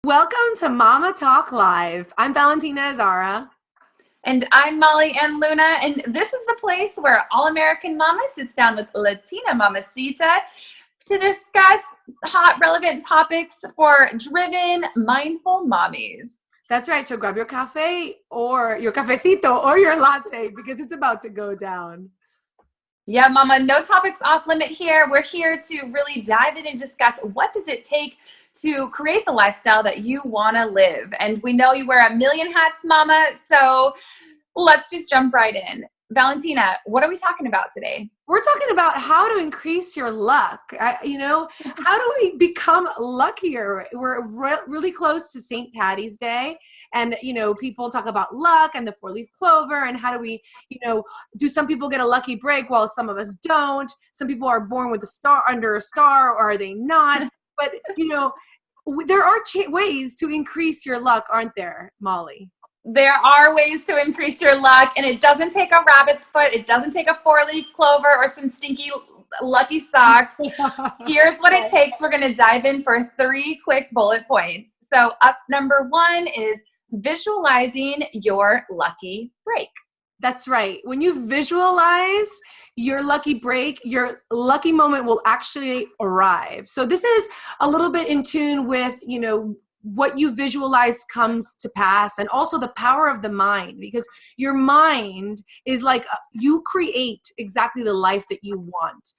Welcome to Mama Talk Live. I'm Valentina Izarra. And I'm Molly and Luna, and this is the place where All-American Mama sits down with Latina Mamacita to discuss hot, relevant topics for driven, mindful mommies. That's right. So grab your cafe or your cafecito or your latte because it's about to go down. Yeah, Mama, no topics off limit here. We're here to really dive in and discuss what does it take to create the lifestyle that you want to live. And we know you wear a million hats, Mama, so let's just jump right in. Valentina, what are we talking about today? We're talking about how to increase your luck. How do we become luckier? We're really close to St. Patty's Day. And, people talk about luck and the four-leaf clover and how do we, do some people get a lucky break while some of us don't? Some people are born with a star under a star, or are they not? But, there are ways to increase your luck, aren't there, Molly? There are ways to increase your luck, and it doesn't take a rabbit's foot. It doesn't take a four-leaf clover or some stinky lucky socks. Here's what it takes. We're going to dive in for 3 quick bullet points. So up number 1 is visualizing your lucky break. That's right. When you visualize your lucky break, your lucky moment will actually arrive. So this is a little bit in tune with, what you visualize comes to pass, and also the power of the mind, because your mind is like you create exactly the life that you want.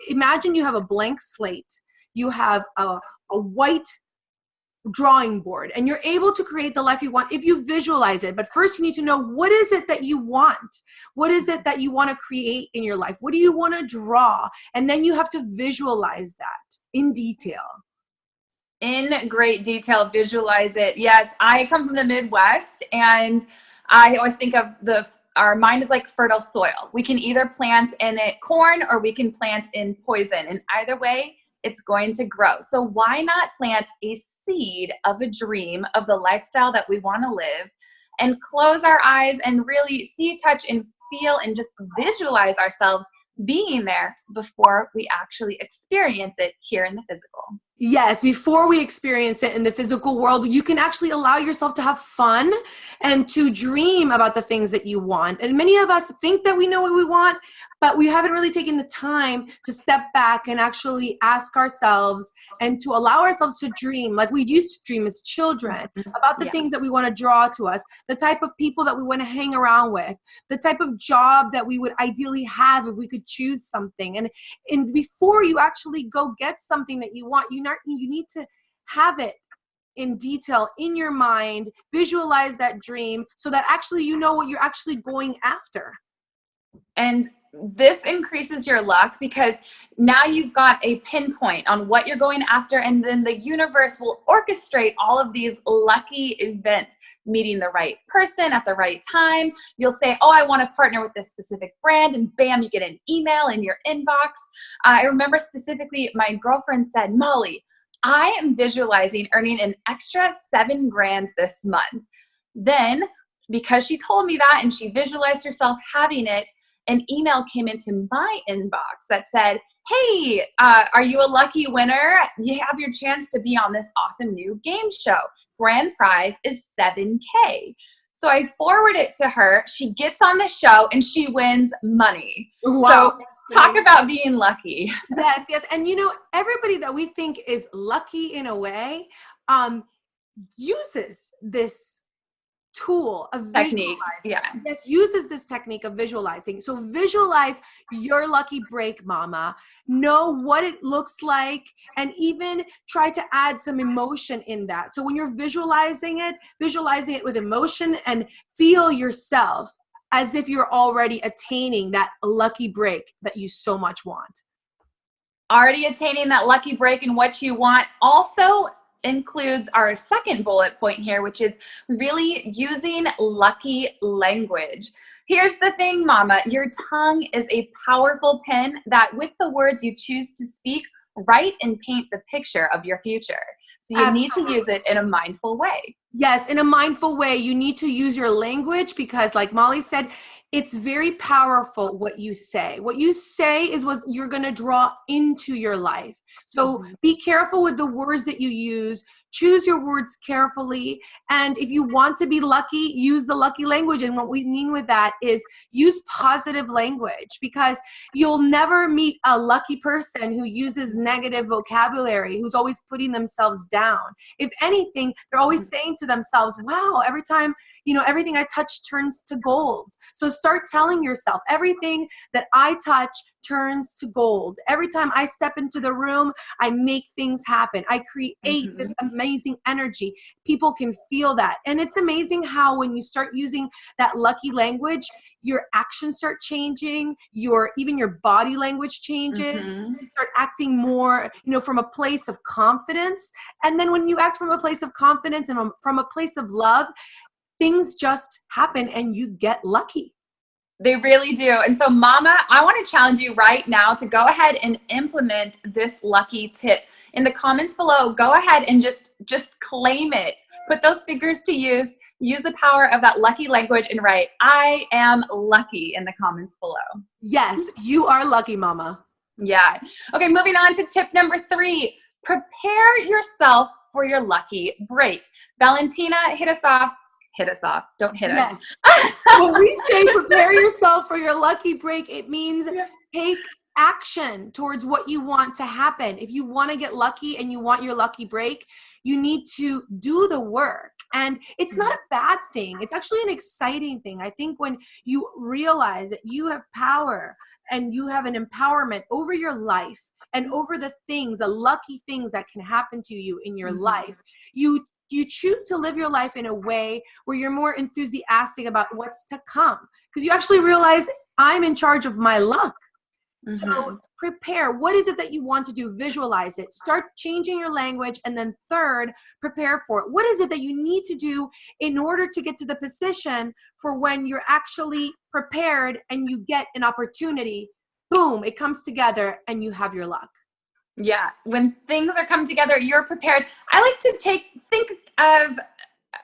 Imagine you have a blank slate, you have a white drawing board, and you're able to create the life you want if you visualize it. But first you need to know, what is it that you want? What is it that you want to create in your life? What do you want to draw? And then you have to visualize that in detail. In great detail, visualize it. Yes, I come from the Midwest, and I always think of our mind is like fertile soil. We can either plant in it corn or we can plant in poison, and either way, it's going to grow. So why not plant a seed of a dream of the lifestyle that we want to live, and close our eyes and really see, touch, and feel and just visualize ourselves being there before we actually experience it here in the physical. Yes, before we experience it in the physical world, you can actually allow yourself to have fun and to dream about the things that you want. And many of us think that we know what we want, but we haven't really taken the time to step back and actually ask ourselves and to allow ourselves to dream like we used to dream as children about the things that we want to draw to us, the type of people that we want to hang around with, the type of job that we would ideally have if we could choose something. And before you actually go get something that you want, you need to have it in detail in your mind, visualize that dream so that actually you know what you're actually going after. And this increases your luck because now you've got a pinpoint on what you're going after, and then the universe will orchestrate all of these lucky events, meeting the right person at the right time. You'll say, oh, I want to partner with this specific brand, and bam, you get an email in your inbox. I remember specifically my girlfriend said, Molly, I am visualizing earning an extra $7,000 this month. Then, because she told me that and she visualized herself having it, an email came into my inbox that said, hey, are you a lucky winner? You have your chance to be on this awesome new game show. Grand prize is $7,000. So I forward it to her. She gets on the show and she wins money. Wow. So talk about being lucky. Yes. And everybody that we think is lucky in a way uses this tool of technique. Yes, uses this technique of visualizing. So visualize your lucky break, mama. Know what it looks like, and even try to add some emotion in that. So when you're visualizing it with emotion, and feel yourself as if you're already attaining that lucky break that you so much want. Already attaining that lucky break and what you want also includes our second bullet point here, which is really using lucky language. Here's the thing, mama, your tongue is a powerful pen that with the words you choose to speak, write and paint the picture of your future. So you need to use it in a mindful way. Yes, in a mindful way. You need to use your language because, like Molly said, it's very powerful what you say. What you say is what you're going to draw into your life. So be careful with the words that you use. Choose your words carefully. And if you want to be lucky, use the lucky language. And what we mean with that is use positive language, because you'll never meet a lucky person who uses negative vocabulary, who's always putting themselves down. If anything, they're always saying to themselves, wow, every time, everything I touch turns to gold. So start telling yourself, everything that I touch turns to gold. Every time I step into the room, I make things happen. I create this amazing energy. People can feel that. And it's amazing how when you start using that lucky language, your actions start changing, even your body language changes. You start acting more, from a place of confidence. And then when you act from a place of confidence and from a place of love, things just happen and you get lucky. They really do. And so, Mama, I want to challenge you right now to go ahead and implement this lucky tip. In the comments below, go ahead and just claim it. Put those figures to use. Use the power of that lucky language and write, I am lucky, in the comments below. Yes, you are lucky, Mama. Yeah. Okay, moving on to tip number 3. Prepare yourself for your lucky break. Valentina, hit us off. Hit us off. Don't hit us. When we say prepare yourself for your lucky break, it means take action towards what you want to happen. If you want to get lucky and you want your lucky break, you need to do the work. And it's not a bad thing. It's actually an exciting thing. I think when you realize that you have power and you have an empowerment over your life and over the lucky things that can happen to you in your life, you choose to live your life in a way where you're more enthusiastic about what's to come, because you actually realize I'm in charge of my luck. So prepare. What is it that you want to do? Visualize it. Start changing your language. And then third, prepare for it. What is it that you need to do in order to get to the position for when you're actually prepared and you get an opportunity? Boom, it comes together and you have your luck. Yeah, when things are coming together, you're prepared. I like to think of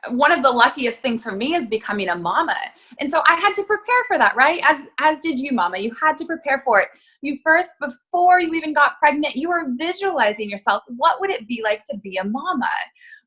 one of the luckiest things for me is becoming a mama. And so I had to prepare for that, right? As did you, Mama. You had to prepare for it. You first, before you even got pregnant, you were visualizing yourself. What would it be like to be a mama?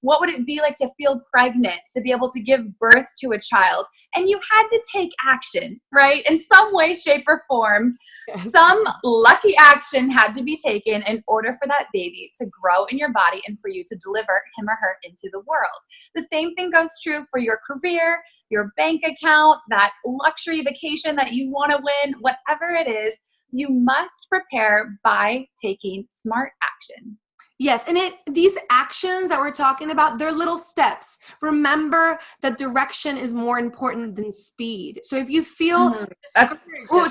What would it be like to feel pregnant, to be able to give birth to a child? And you had to take action, right? In some way, shape, or form. Yes. Some lucky action had to be taken in order for that baby to grow in your body and for you to deliver him or her into the world. The same thing goes true for your career, your bank account, that luxury vacation that you want to win, whatever it is, you must prepare by taking smart action. Yes, and these actions that we're talking about, they're little steps. Remember that direction is more important than speed. So if you feel say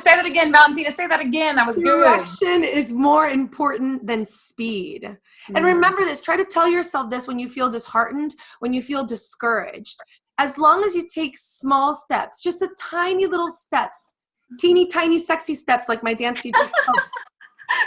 that again, Valentina. Say that again. That was good. Direction is more important than speed. And remember this. Try to tell yourself this when you feel disheartened, when you feel discouraged. As long as you take small steps, just a tiny little steps, teeny tiny sexy steps, like my dance teachers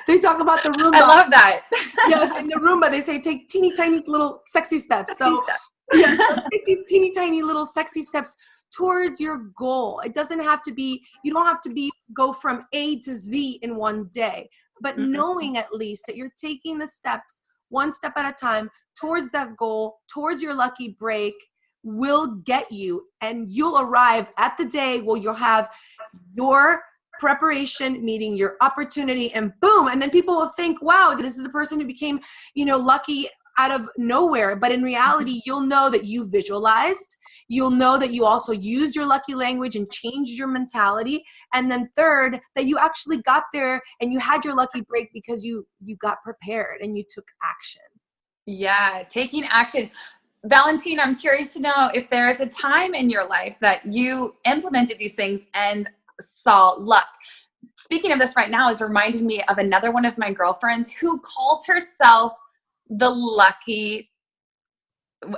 they talk about the Roomba. I love that. Yeah, in the Roomba, they say take teeny tiny little sexy steps. Yeah, take these teeny tiny little sexy steps towards your goal. It doesn't have to be, you don't have to go from A to Z in one day, but knowing at least that you're taking the steps one step at a time towards that goal, towards your lucky break, will get you, and you'll arrive at the day where you'll have your preparation meeting your opportunity, and boom, and then people will think, wow, this is a person who became, lucky out of nowhere. But in reality, you'll know that you visualized, you'll know that you also used your lucky language and changed your mentality, and then third, that you actually got there and you had your lucky break because you got prepared and you took action. Yeah, taking action. Valentina, I'm curious to know if there is a time in your life that you implemented these things and saw luck. Speaking of this right now is reminding me of another one of my girlfriends who calls herself the lucky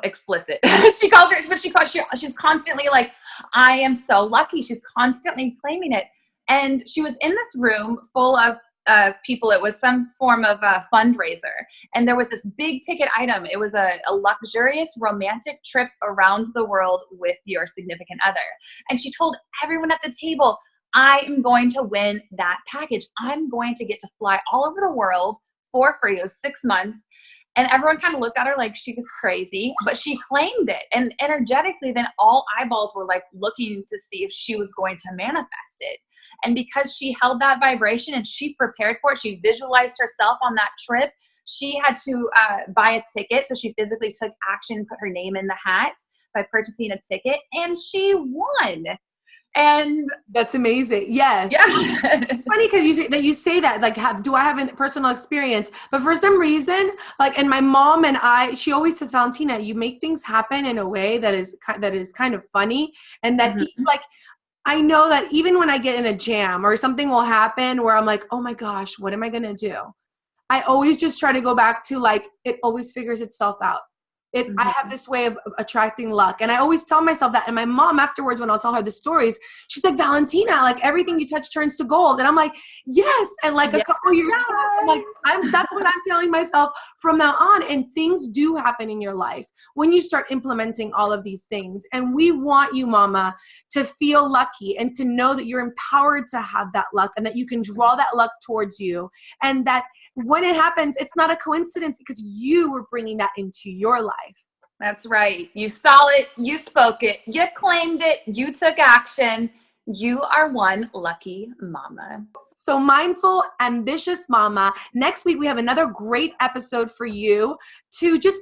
explicit. She calls her, but she's constantly like, I am so lucky. She's constantly claiming it. And she was in this room full of of people. It was some form of a fundraiser. And there was this big ticket item. It was a luxurious romantic trip around the world with your significant other. And she told everyone at the table, I am going to win that package. I'm going to get to fly all over the world for free. It was 6 months. And everyone kind of looked at her like she was crazy, but she claimed it. And energetically, then all eyeballs were like looking to see if she was going to manifest it. And because she held that vibration and she prepared for it, she visualized herself on that trip. She had to buy a ticket. So she physically took action, put her name in the hat by purchasing a ticket, and she won. And that's amazing. Yes. Yeah. It's funny because you say that, like, do I have a personal experience? But for some reason, like, and my mom and she always says, Valentina, you make things happen in a way that is kind of funny. And that like, I know that even when I get in a jam or something will happen where I'm like, oh my gosh, what am I going to do? I always just try to go back to like, it always figures itself out. I have this way of attracting luck. And I always tell myself that. And my mom afterwards, when I'll tell her the stories, she's like, Valentina, like everything you touch turns to gold. And I'm like, yes. And like a couple years ago, I'm like, that's what I'm telling myself from now on. And things do happen in your life when you start implementing all of these things. And we want you, mama, to feel lucky and to know that you're empowered to have that luck and that you can draw that luck towards you. And that when it happens, it's not a coincidence because you were bringing that into your life. That's right. You saw it, you spoke it, you claimed it, you took action. You are one lucky mama. So mindful, ambitious mama. Next week, we have another great episode for you to just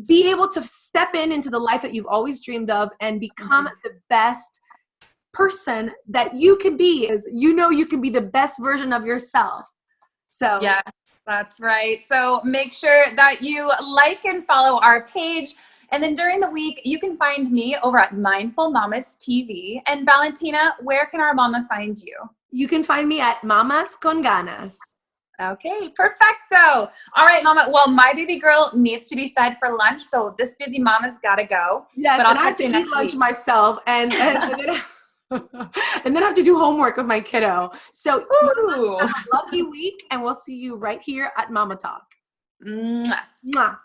be able to step into the life that you've always dreamed of and become the best person that you can be. You know, you can be the best version of yourself. So yeah, that's right. So make sure that you like and follow our page. And then during the week, you can find me over at Mindful Mamas TV. And Valentina, where can our mama find you? You can find me at Mamas con Ganas. Okay, perfecto. All right, mama. Well, my baby girl needs to be fed for lunch. So this busy mama's got to go. Yes, but I'll have to eat lunch myself. And then and then I have to do homework with my kiddo. So have a lucky week, and we'll see you right here at Mama Talk. Mwah. Mwah.